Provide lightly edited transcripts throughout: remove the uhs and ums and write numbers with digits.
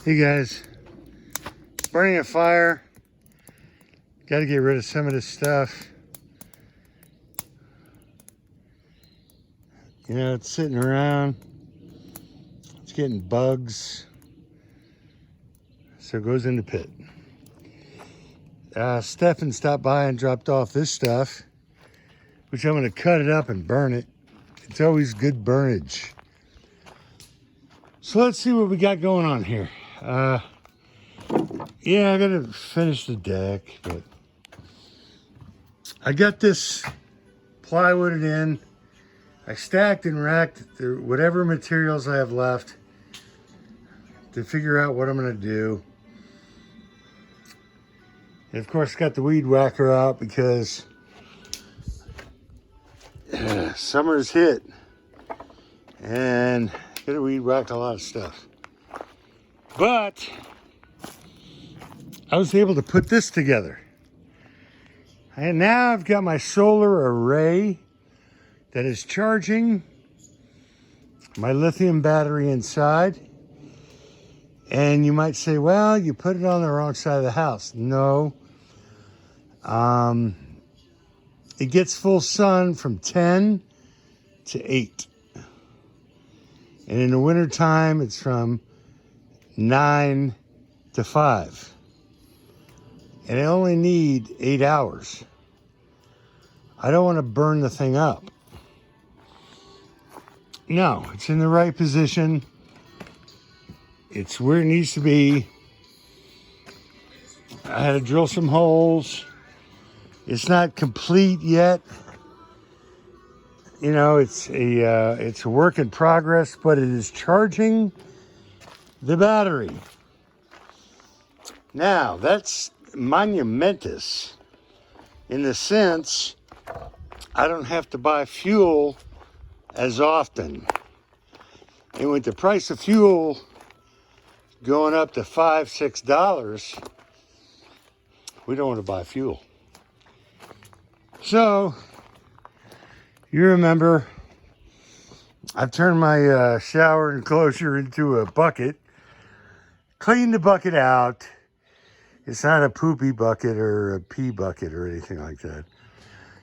Hey guys, burning a fire. Got to get rid of some of this stuff. You know, it's sitting around. It's getting bugs. So it goes in the pit. Stefan stopped by and dropped off this stuff, which I'm going to cut it up and burn it. It's always good burnage. So let's see what we got going on here. Yeah, I got to finish the deck, but I got this plywooded in. I stacked and racked whatever materials I have left to figure out what I'm going to do. And of course, got the weed whacker out because summer's hit and gotta weed whack a lot of stuff. But I was able to put this together. And now I've got my solar array that is charging my lithium battery inside. And you might say, well, you put it on the wrong side of the house. No. It gets full sun from 10 to 8. And in the wintertime, it's from 9 to 5. And I only need 8 hours. I don't want to burn the thing up. No, it's in the right position. It's where it needs to be. I had to drill some holes. It's not complete yet. You know, it's a work in progress, but it is charging the battery. Now, that's monumentous in the sense I don't have to buy fuel as often. And with the price of fuel going up to $5, $6, we don't want to buy fuel. So, you remember, I've turned my shower enclosure into a bucket, cleaned the bucket out. It's not a poopy bucket or a pee bucket or anything like that.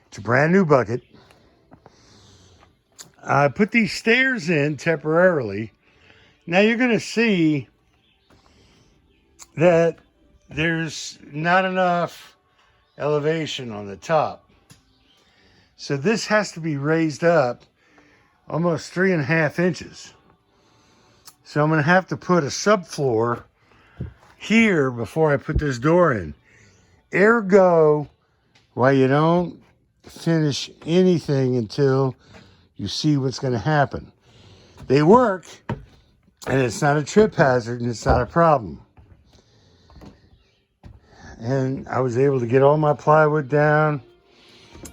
It's a brand new bucket. I put these stairs in temporarily. Now you're going to see that there's not enough elevation on the top. So this has to be raised up almost 3.5 inches. So I'm going to have to put a subfloor here before I put this door in. Ergo, why you don't finish anything until you see what's going to happen. They work, and it's not a trip hazard, and it's not a problem. And I was able to get all my plywood down.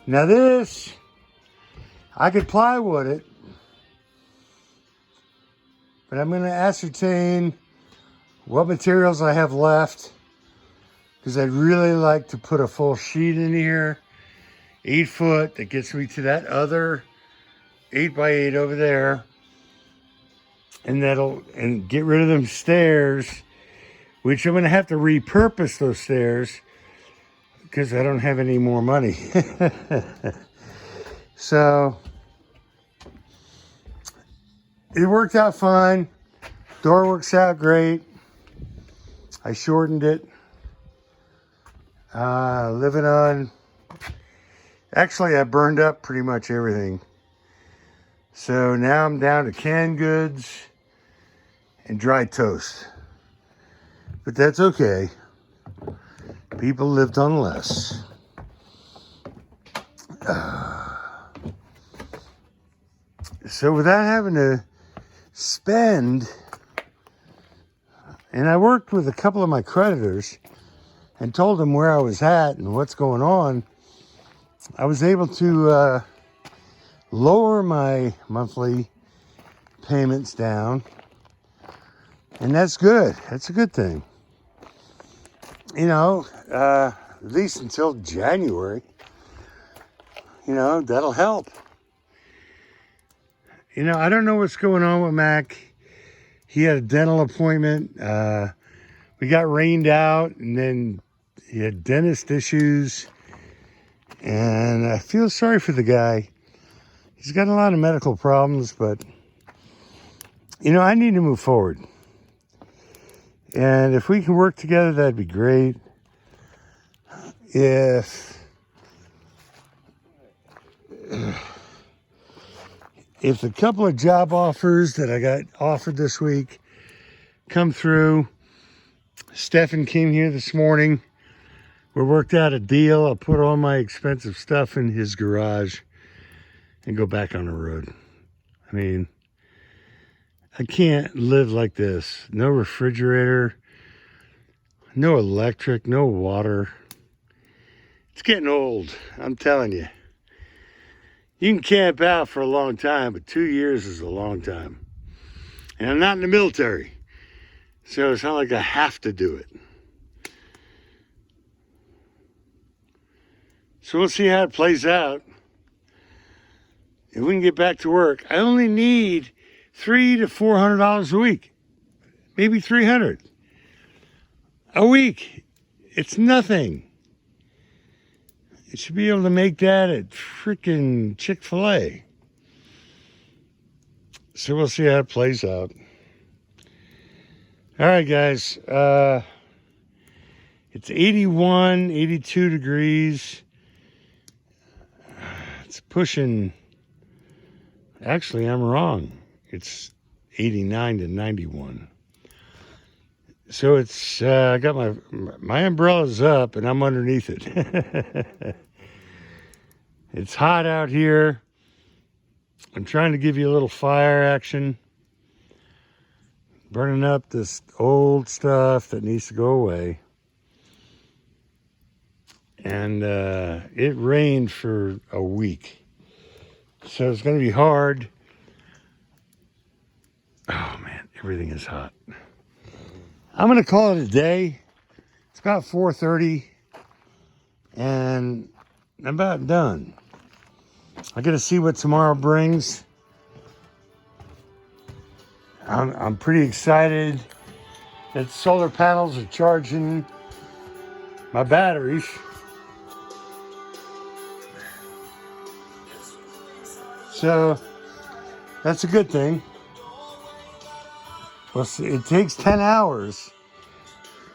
Now this, I could plywood it, but I'm going to ascertain what materials I have left, because I'd really like to put a full sheet in here, 8 foot, that gets me to that other 8x8 over there, and get rid of them stairs, which I'm going to have to repurpose those stairs because I don't have any more money. So it worked out fine. Door works out great. I shortened it. Living on. Actually, I burned up pretty much everything. So now I'm down to canned goods and dry toast. But that's okay. People lived on less. So without having to spend, and I worked with a couple of my creditors and told them where I was at and what's going on, I was able to lower my monthly payments down. And that's good. That's a good thing. You know, at least until January, you know, that'll help. You know, I don't know what's going on with Mac. He had a dental appointment. we got rained out, and then he had dentist issues. And I feel sorry for the guy. He's got a lot of medical problems, but, you know, I need to move forward. And if we can work together, that'd be great. If the couple of job offers that I got offered this week come through, Stefan came here this morning. We worked out a deal. I'll put all my expensive stuff in his garage and go back on the road. I mean, I can't live like this. No refrigerator, no electric, no water. It's getting old, I'm telling you. You can camp out for a long time, but 2 years is a long time. And I'm not in the military, so it's not like I have to do it. So we'll see how it plays out. If we can get back to work, I only need $300 to $400 a week, maybe $300 a week. It's nothing. You should be able to make that at freaking Chick-fil-A. So we'll see how it plays out. All right, guys. It's 81, 82 degrees. It's pushing. Actually, I'm wrong. It's 89 to 91. So it's, I got my umbrella's up and I'm underneath it. It's hot out here. I'm trying to give you a little fire action. Burning up this old stuff that needs to go away. And it rained for a week. So it's going to be hard. Oh man, everything is hot. I'm going to call it a day. It's about 4:30 and I'm about done. I got to see what tomorrow brings. I'm pretty excited that solar panels are charging my batteries. So that's a good thing. Well, it takes 10 hours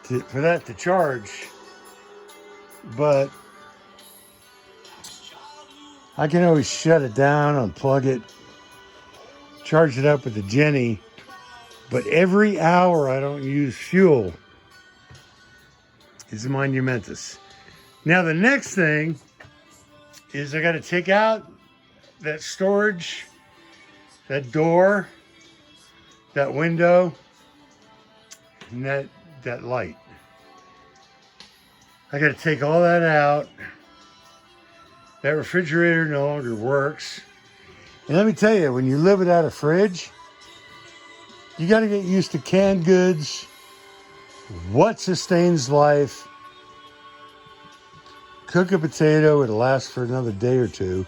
for that to charge, but I can always shut it down, unplug it, charge it up with the Jenny. But every hour I don't use fuel is monumentous. Now the next thing is I got to take out that storage, that door, that window, and that light. I got to take all that out. That refrigerator no longer works. And let me tell you, when you live without a fridge, you got to get used to canned goods. What sustains life? Cook a potato, it'll last for another day or two.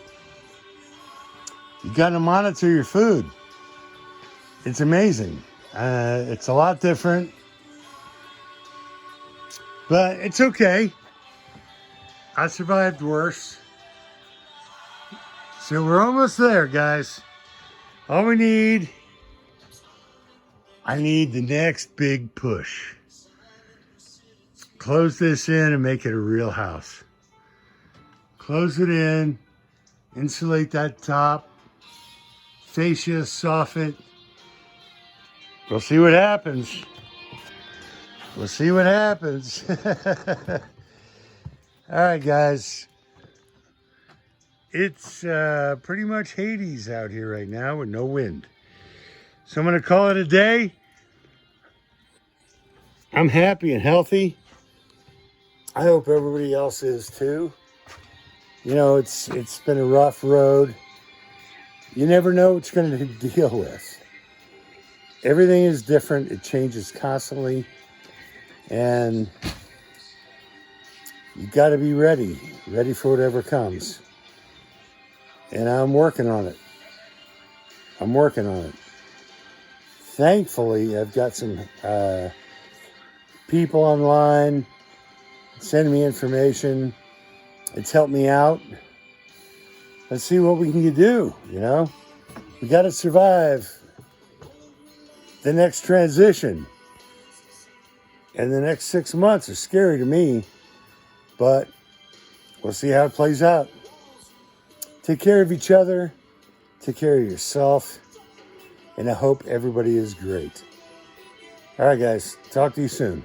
You got to monitor your food. It's amazing. It's a lot different, but it's okay. I survived worse. So we're almost there, guys. All we need, I need the next big push. Close this in and make it a real house. Close it in, insulate that top, fascia, soffit. We'll see what happens. We'll see what happens. All right, guys. It's pretty much Hades out here right now with no wind. So I'm going to call it a day. I'm happy and healthy. I hope everybody else is too. You know, it's been a rough road. You never know what you're going to deal with. Everything is different. It changes constantly. And you got to be ready for whatever comes. And I'm working on it. Thankfully, I've got some people online, sending me information. It's helped me out. Let's see what we can do, you know? We got to survive the next transition. And the next 6 months are scary to me, but we'll see how it plays out. Take care of each other. Take care of yourself. And I hope everybody is great. All right, guys. Talk to you soon.